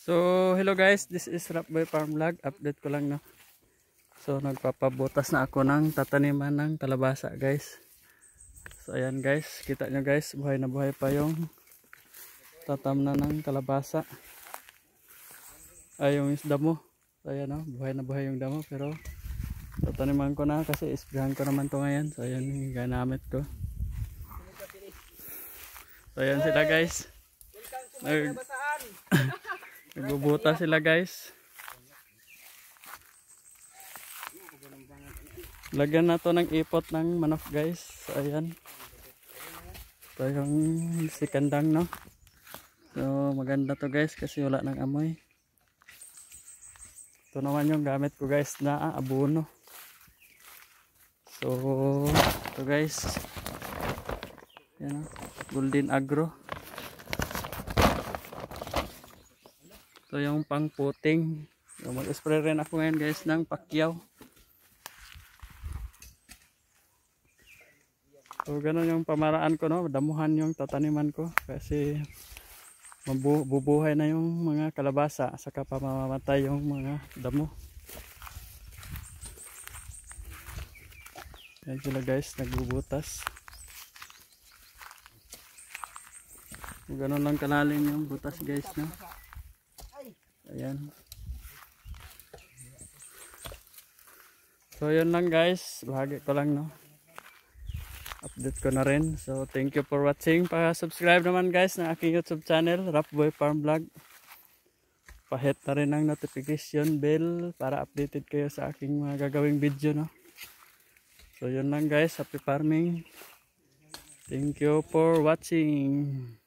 So, hello guys, this is Rapboy Farm Vlog. Update ko lang no. So, nagpapabutas na ako ng tataniman ng kalabasa guys. So, ayan guys, kita nyo guys, buhay na buhay pa yung tatamnan ng kalabasa. Ay, yung damo. So, ayan no, buhay na buhay yung damo. Pero, tataniman ko na kasi isprahan ko naman to ngayon. So, ayan yung ganamit ko. So, ayan sila guys. Nagbubuta sila guys. Lagyan na to ng ipot ng manok guys. So, ayan. Ito yung sikandang no. So maganda to guys kasi wala ng amoy. Ito naman yung gamit ko guys na abono. So ito guys. Yan, Golden Agro. Ito yung pang puting. So, mag-spray rin ako ngayon guys ng pakyaw. So ganun yung pamaraan ko no, damuhan yung tataniman ko kasi bubuhay na yung mga kalabasa saka pamamatay yung mga damo. Yan sila guys, nagbubutas. So, ganun lang kalalim yung butas guys no. Ayan. So yun lang guys, bahagi ko lang no. Update ko na rin. So thank you for watching. Pa-subscribe naman guys ng aking YouTube channel, Rapboy Farm Vlog. Pa-hit na rin ang notification bell para updated kayo sa aking mga gagawing video no. So yun lang guys, happy farming. Thank you for watching.